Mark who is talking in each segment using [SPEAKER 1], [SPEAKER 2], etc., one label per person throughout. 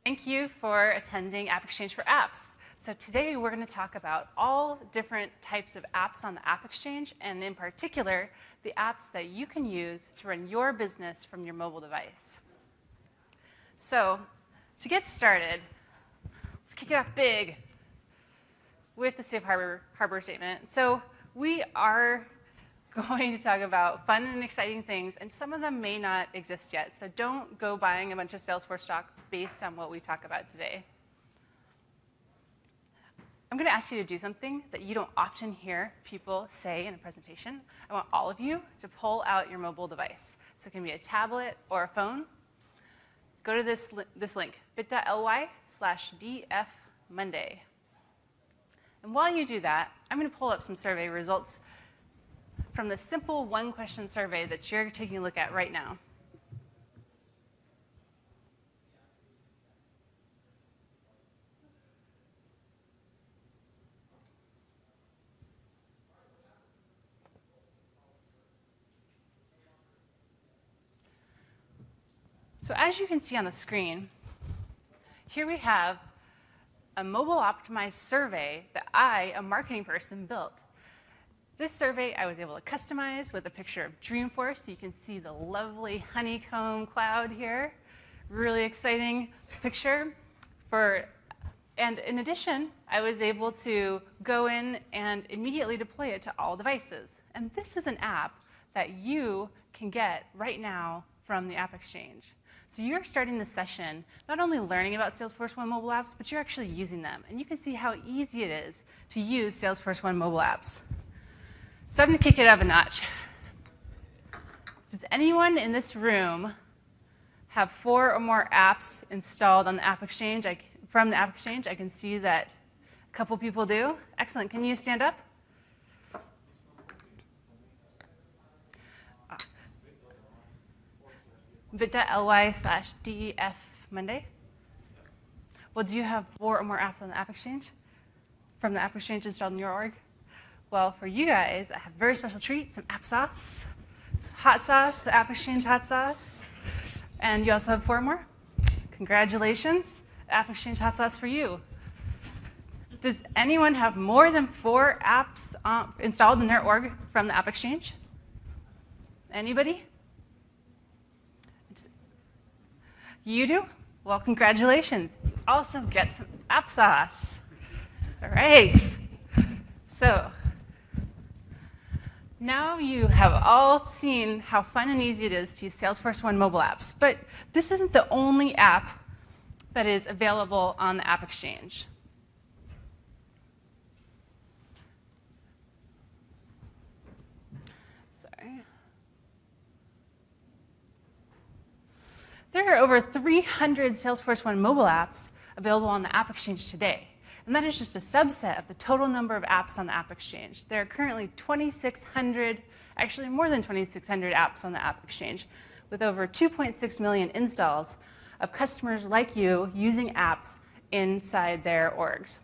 [SPEAKER 1] Thank you for attending AppExchange for Apps. So today we're going to talk about all different types of apps on the AppExchange, and in particular, the apps that you can use to run your business from your mobile device. So to get started, let's kick it off big with the safe harbor statement. So we are going to talk about fun and exciting things, and some of them may not exist yet. So don't go buying a bunch of Salesforce stock based on what we talk about today. I'm going to ask you to do something that you don't often hear people say in a presentation. I want all of you to pull out your mobile device. So it can be a tablet or a phone. Go to this link, bit.ly/dfmonday. And while you do that, I'm going to pull up some survey results from the simple one-question survey that you're taking a look at right now. So as you can see on the screen, here we have a mobile-optimized survey that I, a marketing person, built. This survey I was able to customize with a picture of Dreamforce. You can see the lovely honeycomb cloud here. Really exciting picture. And in addition, I was able to go in and immediately deploy it to all devices. And this is an app that you can get right now from the AppExchange. So you're starting this session not only learning about Salesforce1 Mobile Apps, but you're actually using them. And you can see how easy it is to use Salesforce1 Mobile Apps. So I'm going to kick it up a notch. Does anyone in this room have 4 or more apps installed on the AppExchange? From the AppExchange, I can see that a couple people do. Excellent. Can you stand up? bit.ly/dfmonday. Well, do you have 4 or more apps on the AppExchange? From the AppExchange installed in your org? Well, for you guys, I have a very special treat, some app sauce. Hot sauce, AppExchange hot sauce. And you also have 4 more? Congratulations, AppExchange hot sauce for you. Does anyone have more than 4 apps installed in their org from the AppExchange? Anybody? You do? Well, congratulations. You also get some app sauce. All right. So now you have all seen how fun and easy it is to use Salesforce1 mobile apps. But this isn't the only app that is available on the AppExchange. Sorry. There are over 300 Salesforce1 mobile apps available on the AppExchange today. And that is just a subset of the total number of apps on the AppExchange. There are currently 2,600, actually more than 2,600 apps on the AppExchange, with over 2.6 million installs of customers like you using apps inside their orgs.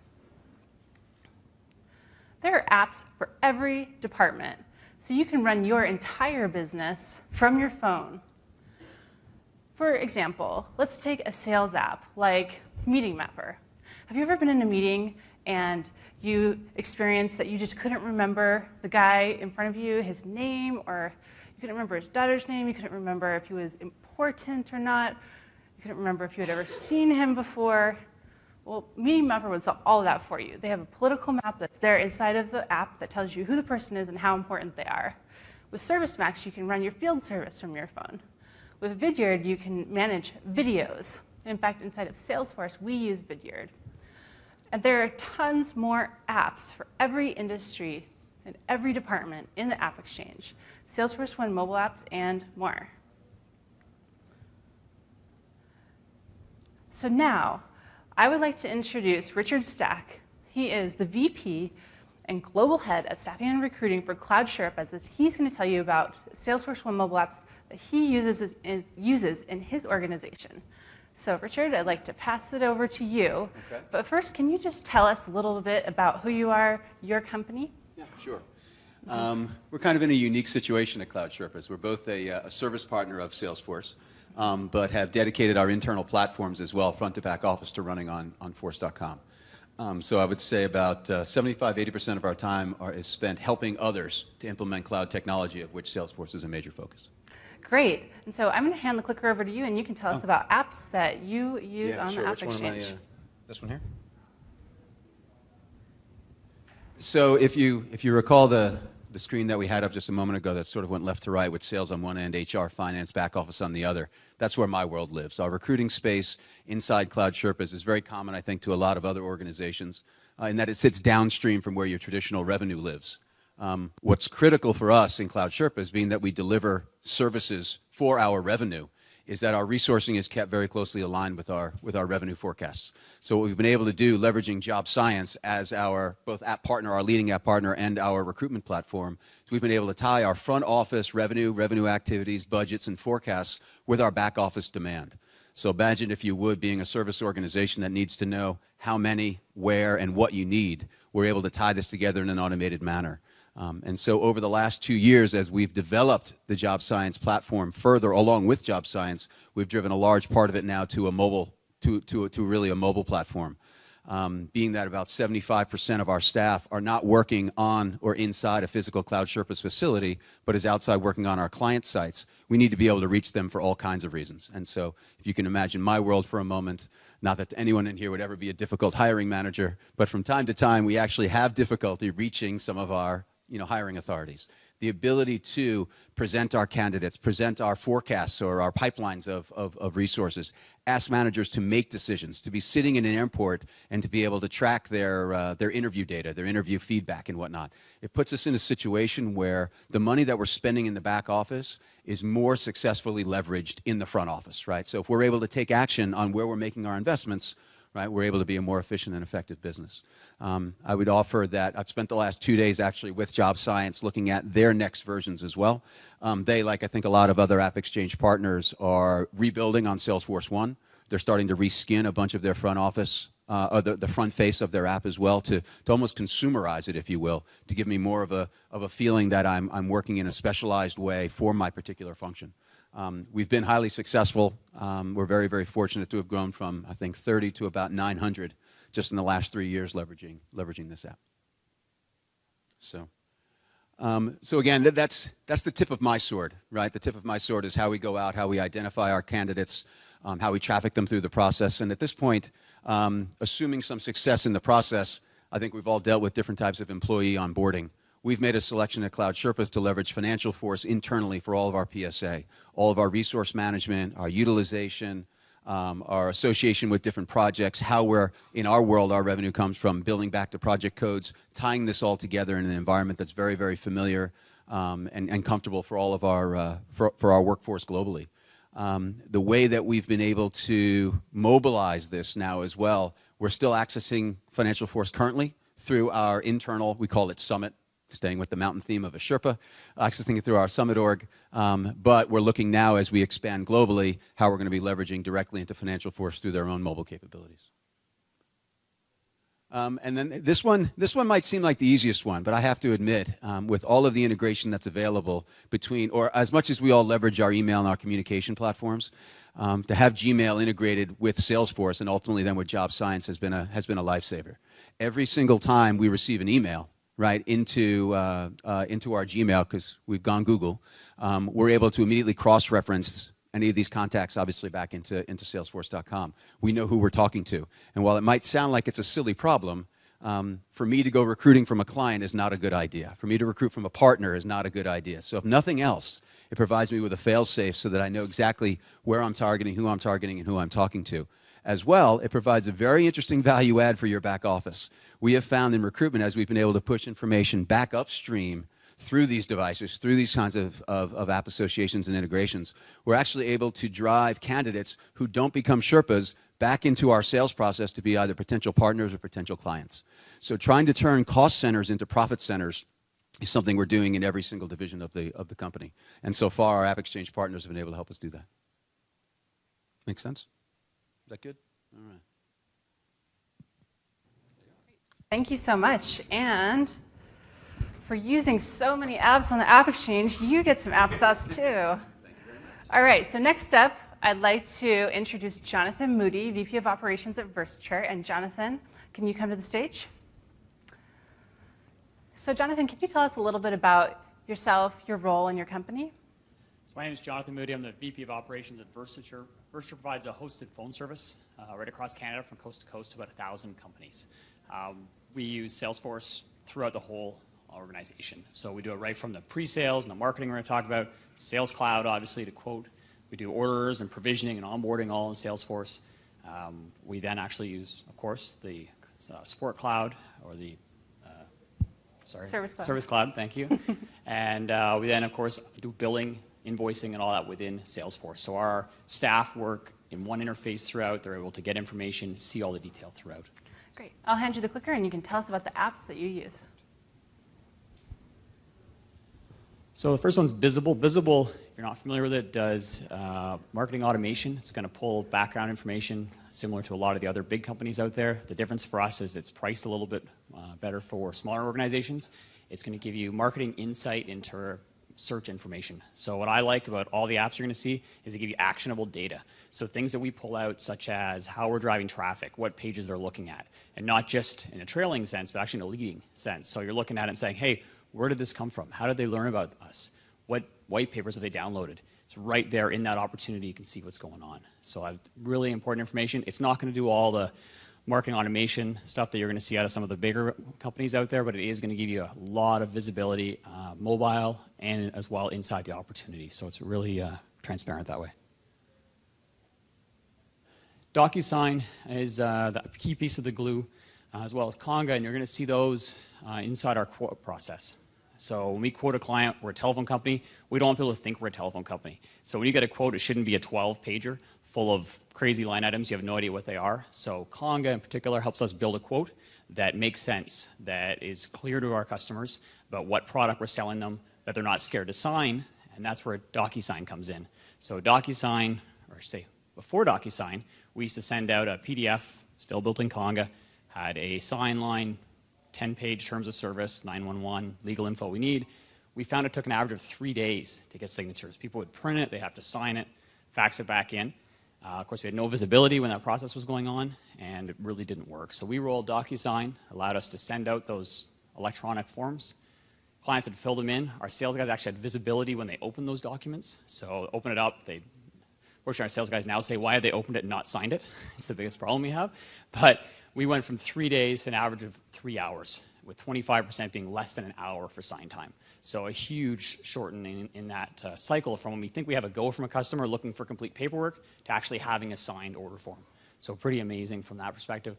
[SPEAKER 1] There are apps for every department, so you can run your entire business from your phone. For example, let's take a sales app like Meeting Mapper. Have you ever been in a meeting and you experienced that you just couldn't remember the guy in front of you, his name, or you couldn't remember his daughter's name, you couldn't remember if he was important or not, you couldn't remember if you had ever seen him before? Well, Meeting Mapper would solve all of that for you. They have a political map that's there inside of the app that tells you who the person is and how important they are. With Service Max, you can run your field service from your phone. With Vidyard, you can manage videos. In fact, inside of Salesforce, we use Vidyard. And there are tons more apps for every industry and every department in the AppExchange, Salesforce1 mobile apps, and more. So now, I would like to introduce Richard Stack. He is the VP and Global Head of Staffing and Recruiting for CloudSherp, as he's going to tell you about Salesforce1 mobile apps that he uses in his organization. So Richard, I'd like to pass it over to you.
[SPEAKER 2] Okay.
[SPEAKER 1] But first, can you just tell us a little bit about who you are, your company?
[SPEAKER 2] Yeah, sure. We're kind of in a unique situation at Cloud Sherpas. We're both a service partner of Salesforce, but have dedicated our internal platforms as well, front to back office, to running on Force.com. So I would say about 75–80% of our time is spent helping others to implement cloud technology, of which Salesforce is a major focus.
[SPEAKER 1] Great. And so I'm going to hand the clicker over to you, and you can tell us about apps that you use on the AppExchange.
[SPEAKER 2] This one here? So if you recall the screen that we had up just a moment ago that sort of went left to right with sales on one end, HR, finance, back office on the other, that's where my world lives. Our recruiting space inside Cloud Sherpas is very common, I think, to a lot of other organizations in that it sits downstream from where your traditional revenue lives. What's critical for us in Cloud Sherpas, being that we deliver services for our revenue, is that our resourcing is kept very closely aligned with our revenue forecasts. So what we've been able to do, leveraging Jobscience as our both app partner, our leading app partner, and our recruitment platform, is we've been able to tie our front office revenue activities, budgets, and forecasts with our back office demand. So imagine, if you would, being a service organization that needs to know how many, where, and what you need. We're able to tie this together in an automated manner. And so over the last 2 years, as we've developed the Jobscience platform further along with Jobscience, we've driven a large part of it now to a mobile, to really a mobile platform. Being that about 75% of our staff are not working on or inside a physical Cloud Sherpas facility, but is outside working on our client sites, we need to be able to reach them for all kinds of reasons. And so if you can imagine my world for a moment, not that anyone in here would ever be a difficult hiring manager, but from time to time we actually have difficulty reaching some of our hiring authorities. The ability to present our candidates, present our forecasts or our pipelines of resources, ask managers to make decisions, to be sitting in an airport and to be able to track their interview data, their interview feedback and whatnot. It puts us in a situation where the money that we're spending in the back office is more successfully leveraged in the front office, right? So if we're able to take action on where we're making our investments, right, we're able to be a more efficient and effective business. I would offer that I've spent the last 2 days actually with Jobscience looking at their next versions as well. They, like I think a lot of other AppExchange partners, are rebuilding on Salesforce1. They're starting to reskin a bunch of their front office, or the front face of their app as well, to almost consumerize it, if you will, to give me more of a feeling that I'm working in a specialized way for my particular function. We've been highly successful. We're very, very fortunate to have grown from, I think, 30 to about 900 just in the last 3 years leveraging this app. So again, that's the tip of my sword, right? The tip of my sword is how we go out, how we identify our candidates, how we traffic them through the process. And at this point, assuming some success in the process, I think we've all dealt with different types of employee onboarding. We've made a selection at Cloud Sherpas to leverage Financial Force internally for all of our PSA, all of our resource management, our utilization, our association with different projects, how we're, in our world, our revenue comes from billing back to project codes, tying this all together in an environment that's very, very familiar and comfortable for all of our, for our workforce globally. The way that we've been able to mobilize this now as well, we're still accessing Financial Force currently through our internal, we call it Summit, staying with the mountain theme of a Sherpa, accessing it through our Summit org, but we're looking now as we expand globally how we're going to be leveraging directly into Financial Force through their own mobile capabilities. And then this one might seem like the easiest one, but I have to admit, with all of the integration that's available between, or as much as we all leverage our email and our communication platforms, to have Gmail integrated with Salesforce and ultimately then with Jobscience has been a lifesaver. Every single time we receive an email, right, into our Gmail, because we've gone Google, we're able to immediately cross-reference any of these contacts, obviously, back into Salesforce.com. We know who we're talking to. And while it might sound like it's a silly problem, for me to go recruiting from a client is not a good idea. For me to recruit from a partner is not a good idea. So if nothing else, it provides me with a fail-safe so that I know exactly where I'm targeting, and who I'm talking to. As well, it provides a very interesting value add for your back office. We have found in recruitment, as we've been able to push information back upstream through these devices, through these kinds of app associations and integrations, we're actually able to drive candidates who don't become Sherpas back into our sales process to be either potential partners or potential clients. So trying to turn cost centers into profit centers is something we're doing in every single division of the company. And so far, our AppExchange partners have been able to help us do that. Make sense? Is that good? All right.
[SPEAKER 1] Thank you so much. And for using so many apps on the AppExchange. You get some app sauce too. All right, so next up, I'd like to introduce Jonathan Moody, VP of Operations at Versature. And Jonathan, can you come to the stage? So Jonathan, can you tell us a little bit about yourself, your role, and your company?
[SPEAKER 3] So my name is Jonathan Moody. I'm the VP of Operations at Versature. Versature provides a hosted phone service right across Canada from coast to coast to about 1,000 companies. We use Salesforce throughout the whole organization. So we do it right from the pre-sales and the marketing we're going to talk about, Sales Cloud, obviously, to quote. We do orders and provisioning and onboarding all in Salesforce. We then actually use, of course, the Support Cloud or the Service Cloud, thank you. And we then, of course, do billing, invoicing, and all that within Salesforce. So our staff work in one interface throughout. They're able to get information, see all the detail throughout.
[SPEAKER 1] Great. I'll hand you the clicker, and you can tell us about the apps that you use.
[SPEAKER 3] So the first one's Bizible. Bizible, if you're not familiar with it, does marketing automation. It's going to pull background information similar to a lot of the other big companies out there. The difference for us is it's priced a little bit better for smaller organizations. It's going to give you marketing insight into search information. So what I like about all the apps you're going to see is they give you actionable data. So things that we pull out, such as how we're driving traffic, what pages they're looking at, and not just in a trailing sense, but actually in a leading sense. So you're looking at it and saying, hey, where did this come from? How did they learn about us? What white papers have they downloaded? It's right there in that opportunity. You can see what's going on. So really important information. It's not going to do all the marketing automation stuff that you're going to see out of some of the bigger companies out there, but it is going to give you a lot of visibility, mobile and as well inside the opportunity. So it's really transparent that way. DocuSign is the key piece of the glue, as well as Conga, and you're going to see those inside our quote process. So when we quote a client, we're a telephone company. We don't want people to think we're a telephone company. So when you get a quote, it shouldn't be a 12-pager full of crazy line items. You have no idea what they are. So Conga in particular helps us build a quote that makes sense, that is clear to our customers about what product we're selling them, that they're not scared to sign, and that's where DocuSign comes in. So DocuSign, or say before DocuSign, we used to send out a PDF, still built in Conga, had a sign line, 10-page terms of service, 911, legal info we need. We found it took an average of 3 days to get signatures. People would print it, they have to sign it, fax it back in. Of course, we had no visibility when that process was going on, and it really didn't work. So we rolled DocuSign, allowed us to send out those electronic forms. Clients would fill them in. Our sales guys actually had visibility when they opened those documents. So open it up, fortunately our sales guys now say, why have they opened it and not signed it? It's the biggest problem we have. But we went from 3 days to an average of 3 hours, with 25% being less than an hour for sign time. So a huge shortening in that cycle from when we think we have a go from a customer looking for complete paperwork to actually having a signed order form. So pretty amazing from that perspective.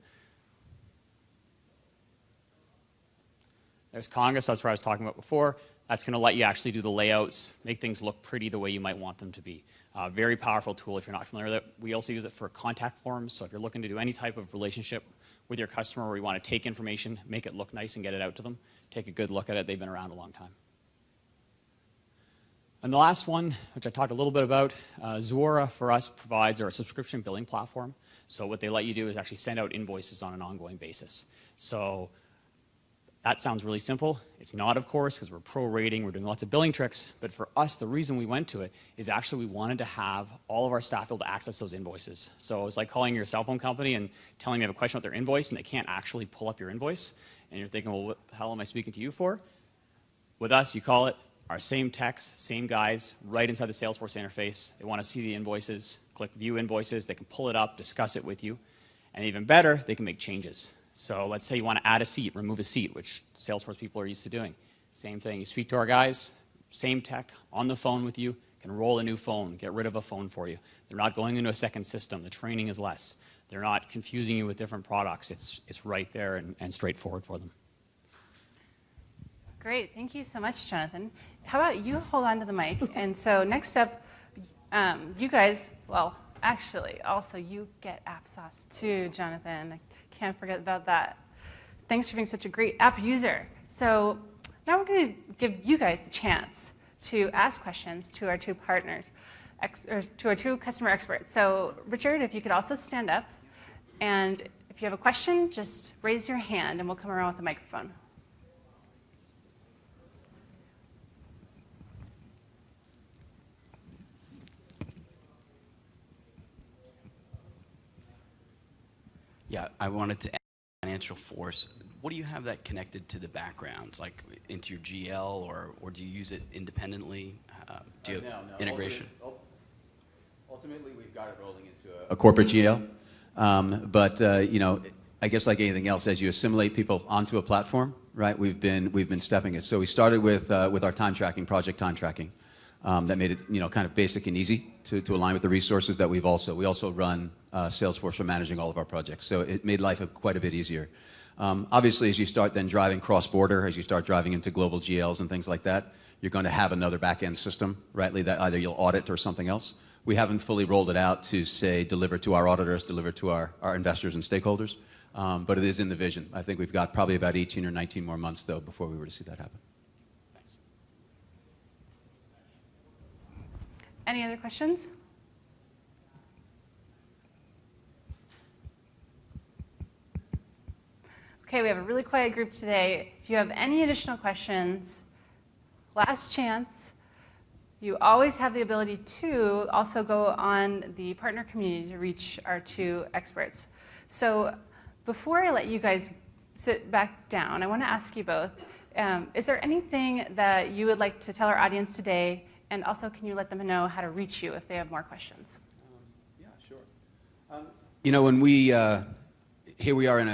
[SPEAKER 3] There's Conga, so that's what I was talking about before. That's going to let you actually do the layouts, make things look pretty the way you might want them to be. Very powerful tool if you're not familiar with it. We also use it for contact forms, so if you're looking to do any type of relationship with your customer where you want to take information, make it look nice and get it out to them, take a good look at it. They've been around a long time. And the last one, which I talked a little bit about, Zuora for us provides our subscription billing platform. So what they let you do is actually send out invoices on an ongoing basis. So that sounds really simple. It's not, of course, because we're prorating, we're doing lots of billing tricks. But for us, the reason we went to it is actually we wanted to have all of our staff able to access those invoices. So it's like calling your cell phone company and telling them you have a question about their invoice and they can't actually pull up your invoice. And you're thinking, well, what the hell am I speaking to you for? With us, you call it our same techs, same guys, right inside the Salesforce interface. They want to see the invoices, click View Invoices. They can pull it up, discuss it with you. And even better, they can make changes. So let's say you want to add a seat, remove a seat, which Salesforce people are used to doing. Same thing. You speak to our guys, same tech, on the phone with you, can roll a new phone, get rid of a phone for you. They're not going into a second system. The training is less. They're not confusing you with different products. It's right there and straightforward for them.
[SPEAKER 1] Great. Thank you so much, Jonathan. How about you hold on to the mic? And so next up, you guys, well, actually, also you get app sauce too, Jonathan. I can't forget about that. Thanks for being such a great app user. So now we're going to give you guys the chance to ask questions to our two partners, or to our two customer experts. So Richard, if you could also stand up, and if you have a question, just raise your hand and we'll come around with the microphone.
[SPEAKER 4] Yeah, I wanted to add financial force. What do you have that connected to the background, like into your GL, or do you use it independently? Do you have integration?
[SPEAKER 2] Ultimately, we've got it rolling into a corporate GL. But you know, I guess like anything else, as you assimilate people onto a platform, right? We've been stepping it. So we started with our time tracking, project time tracking, that made it, you know, kind of basic and easy to align with the resources that we also run Salesforce for managing all of our projects. So it made life quite a bit easier. Obviously, as you start then driving cross-border, as you start driving into global GLs and things like that, you're going to have another back-end system, rightly, that either you'll audit or something else. We haven't fully rolled it out to, say, deliver to our auditors, deliver to our investors and stakeholders, but it is in the vision. I think we've got probably about 18 or 19 more months, though, before we were to see that happen.
[SPEAKER 3] Thanks.
[SPEAKER 1] Any other questions? Okay, we have a really quiet group today. If you have any additional questions, last chance. You always have the ability to also go on the partner community to reach our two experts. So before I let you guys sit back down, I want to ask you both, is there anything that you would like to tell our audience today? And also, can you let them know how to reach you if they have more questions?
[SPEAKER 2] Yeah, sure. You know, when we, here we are in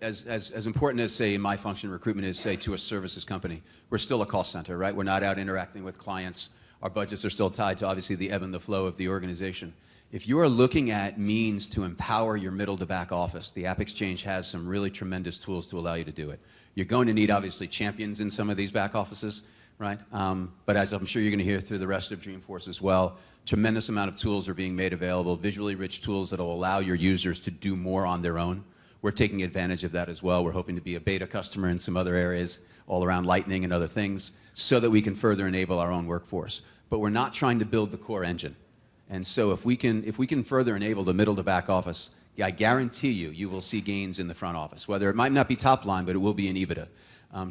[SPEAKER 2] as important as, say, my function, recruitment is, say, to a services company. We're still a cost center, right? We're not out interacting with clients. Our budgets are still tied to, obviously, the ebb and the flow of the organization. If you are looking at means to empower your middle to back office, the AppExchange has some really tremendous tools to allow you to do it. You're going to need, obviously, champions in some of these back offices, right? But as I'm sure you're going to hear through the rest of Dreamforce as well, tremendous amount of tools are being made available, visually rich tools that will allow your users to do more on their own. We're taking advantage of that as well. We're hoping to be a beta customer in some other areas, all around Lightning and other things, so that we can further enable our own workforce. But we're not trying to build the core engine. And so if we can further enable the middle to back office, I guarantee you will see gains in the front office. Whether it might not be top line, but it will be in EBITDA.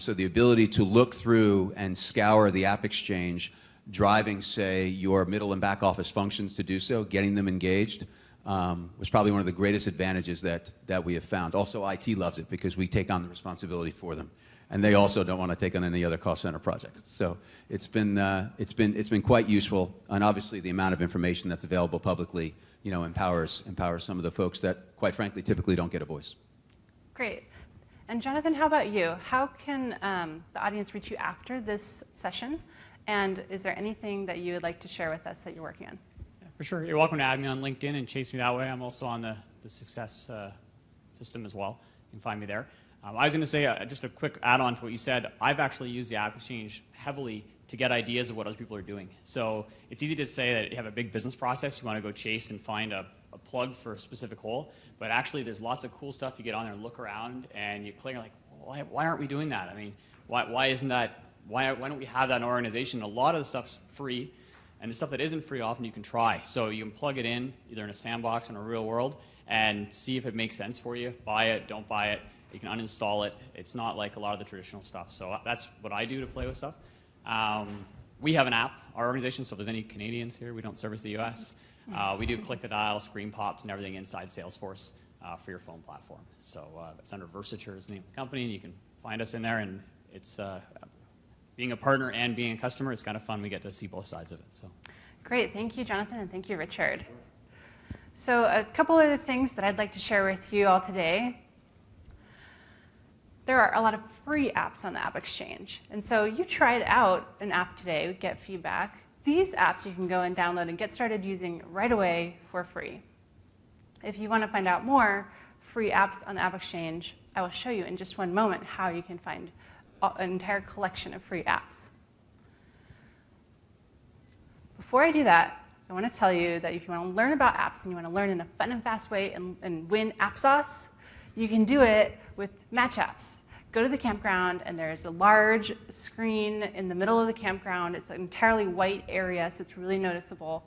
[SPEAKER 2] So the ability to look through and scour the AppExchange, driving, say, your middle and back office functions to do so, getting them engaged, was probably one of the greatest advantages that we have found. Also, IT loves it because we take on the responsibility for them. And they also don't want to take on any other cost center projects. So it's been quite useful, and obviously the amount of information that's available publicly, you know, empowers some of the folks that, quite frankly, typically don't get a voice.
[SPEAKER 1] Great. And Jonathan, how about you? How can the audience reach you after this session? And is there anything that you would like to share with us that you're working on?
[SPEAKER 3] Yeah, for sure. You're welcome to add me on LinkedIn and chase me that way. I'm also on the success system as well. You can find me there. I was going to say, just a quick add-on to what you said. I've actually used the AppExchange heavily to get ideas of what other people are doing. So it's easy to say that you have a big business process. You want to go chase and find a plug for a specific hole. But actually, there's lots of cool stuff. You get on there and look around, and you click, you're like, why aren't we doing that? I mean, why isn't that? Why don't we have that in our organization? A lot of the stuff's free, and the stuff that isn't free, often you can try. So you can plug it in, either in a sandbox or in a real world, and see if it makes sense for you. Buy it, don't buy it. You can uninstall it. It's not like a lot of the traditional stuff. So that's what I do to play with stuff. We have an app, our organization, so if there's any Canadians here, we don't service the US. We do click the dial, screen pops, and everything inside Salesforce for your phone platform. So it's under Versature is the name of the company, and you can find us in there. And it's being a partner and being a customer, it's kind of fun. We get to see both sides of it. So
[SPEAKER 1] great. Thank you, Jonathan, and thank you, Richard. So a couple other things that I'd like to share with you all today. There are a lot of free apps on the AppExchange. And so you tried out an app today, get feedback. These apps you can go and download and get started using right away for free. If you want to find out more free apps on the AppExchange, I will show you in just one moment how you can find an entire collection of free apps. Before I do that, I want to tell you that if you want to learn about apps and you want to learn in a fun and fast way and win app sauce, you can do it with Match Apps. Go to the campground, and there's a large screen in the middle of the campground. It's an entirely white area, so it's really noticeable.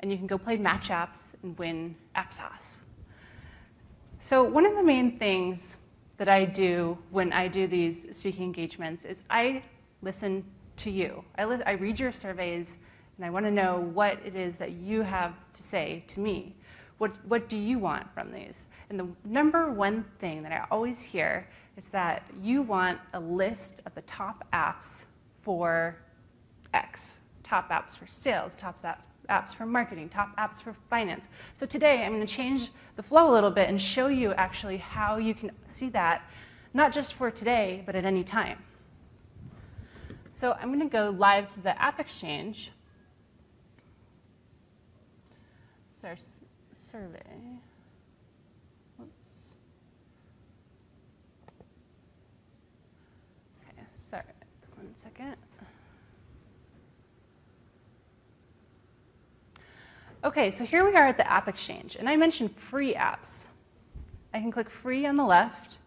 [SPEAKER 1] And you can go play Match Apps and win app sauce. So one of the main things that I do when I do these speaking engagements is I listen to you. I read your surveys, and I want to know what it is that you have to say to me. What do you want from these? And the number one thing that I always hear is that you want a list of the top apps for X, top apps for sales, top apps for marketing, top apps for finance. So today I'm going to change the flow a little bit and show you actually how you can see that, not just for today, but at any time. So I'm going to go live to the AppExchange. It's our survey. Oops. Okay, sorry, 1 second. Okay, so here we are at the AppExchange, and I mentioned free apps. I can click free on the left,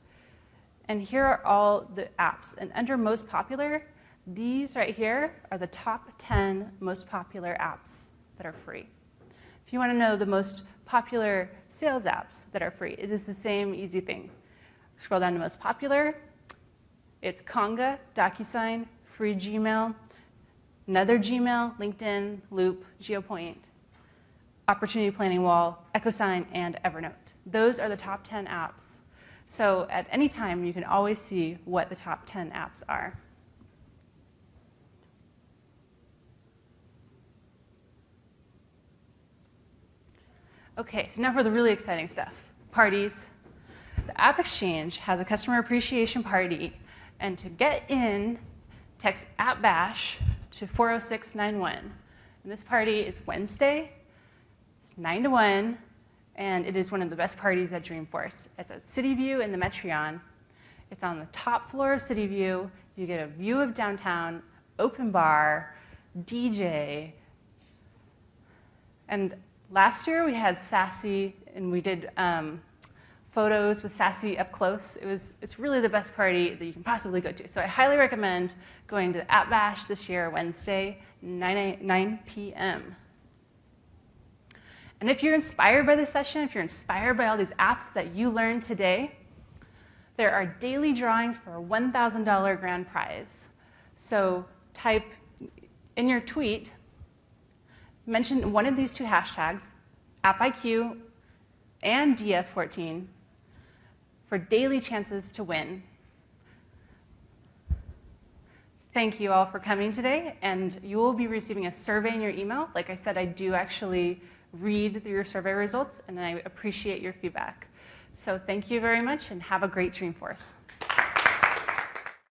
[SPEAKER 1] and here are all the apps. And under most popular, these right here are the top 10 most popular apps that are free. If you want to know the most popular sales apps that are free, it is the same easy thing. Scroll down to most popular. It's Conga, DocuSign, free Gmail, another Gmail, LinkedIn, Loop, GeoPoint, Opportunity Planning Wall, EchoSign, and Evernote. Those are the top 10 apps. So at any time, you can always see what the top 10 apps are. Okay, so now for the really exciting stuff. Parties. The AppExchange has a customer appreciation party, and to get in, text AppBash to 40691. And this party is Wednesday. It's 9 to 1, and it is one of the best parties at Dreamforce. It's at City View in the Metreon. It's on the top floor of City View. You get a view of downtown, open bar, DJ, and last year we had Sassy, and we did photos with Sassy up close. It's really the best party that you can possibly go to. So I highly recommend going to the App Bash this year, Wednesday, 9 p.m. And if you're inspired by this session, if you're inspired by all these apps that you learned today, there are daily drawings for a $1,000 grand prize. So type in your tweet, mention one of these two hashtags, AppIQ and DF14, for daily chances to win. Thank you all for coming today, and you will be receiving a survey in your email. Like I said, I do actually read your survey results, and I appreciate your feedback. So thank you very much, and have a great Dreamforce.